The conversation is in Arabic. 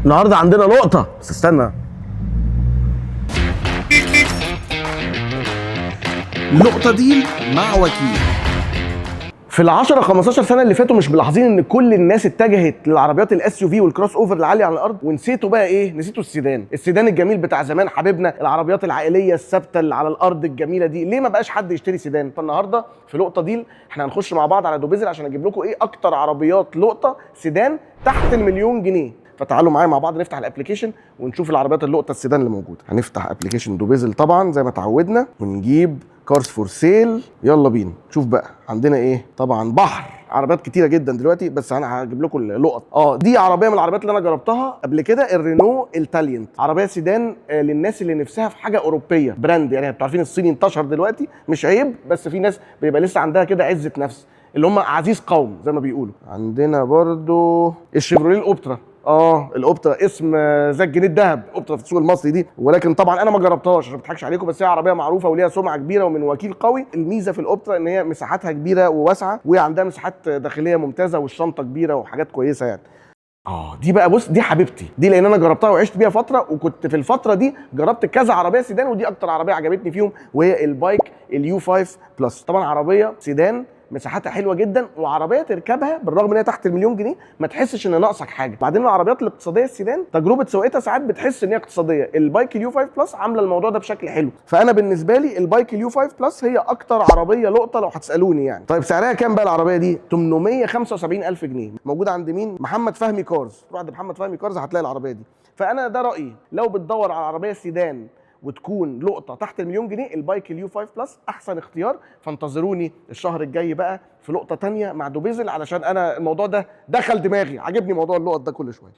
النهارده عندنا لقطه، بس استنى. لقطة ديل مع وكيل. في ال 10 15 سنه اللي فاتوا مش ملاحظين ان كل الناس اتجهت للعربيات الاس يو في والكروس اوفر اللي عاليه على الارض، ونسيتوا بقى ايه؟ نسيتوا السيدان الجميل بتاع زمان حبيبنا، العربيات العائليه الثابته اللي على الارض الجميله دي. ليه ما بقاش حد يشتري سيدان؟ فالنهارده في لقطه ديل احنا هنخش مع بعض على دوبيزل عشان اجيب لكم ايه اكتر عربيات لقطه سيدان تحت المليون جنيه. فتعالوا معايا مع بعض نفتح الابلكيشن ونشوف العربيات اللقطه السيدان اللي موجوده. هنفتح ابلكيشن دوبيزل طبعا زي ما اتعودنا ونجيب كارز فور سيل. يلا بينا نشوف بقى عندنا ايه. طبعا بحر عربيات كتيره جدا دلوقتي، بس انا هجيب لكم اللقط. دي عربيه من العربيات اللي انا جربتها قبل كده، الرينو التالينت، عربيه سيدان للناس اللي نفسها في حاجه اوروبيه براند. يعني انتوا عارفين الصيني انتشر دلوقتي، مش عيب، بس في ناس بيبقى لسه عندها كده عزه نفس، اللي هم عزيز قوم زي ما بيقولوا. عندنا برضو الشيفروليه الاوبترا. الاوبترا اسم زي الجنيه الذهب، اوبترا في السوق المصري دي، ولكن طبعا انا ما جربتهاش عشان ما اضحكش عليكم، بس هي عربيه معروفه وليها سمعه كبيره ومن وكيل قوي. الميزه في الاوبترا ان هي مساحاتها كبيره وواسعه وعندها مساحات داخليه ممتازه والشنطه كبيره وحاجات كويسه يعني. دي بقى بص، دي حبيبتي دي، لان انا جربتها وعشت بيها فتره، وكنت في الفتره دي جربت كذا عربيه سيدان، ودي اكتر عربيه عجبتني فيهم، وهي البايك اليو 5 بلس. طبعا عربيه سيدان مساحتها حلوه جدا، وعربيه تركبها بالرغم ان هي تحت المليون جنيه ما تحسش ان ناقصك حاجه. بعدين العربيات الاقتصاديه السيدان تجربه سواقتها ساعات بتحس ان هي اقتصاديه، البايك اليو 5 بلس عامله الموضوع ده بشكل حلو. فانا بالنسبه لي البايك اليو 5 بلس هي اكتر عربيه لقطه لو هتسالوني يعني. طيب سعرها كام بقى العربيه دي؟ 875,000 جنيه. موجوده عند مين؟ محمد فهمي كارز. روح عند محمد فهمي كارز هتلاقي العربيه دي. فانا ده رايي، لو بتدور على عربيه سيدان وتكون لقطه تحت المليون جنيه، البايك اليو 5 بلس احسن اختيار. فانتظروني الشهر الجاي بقى في لقطه تانية مع دوبيزل، علشان انا الموضوع ده دخل دماغي، عجبني موضوع اللقط ده كل شويه.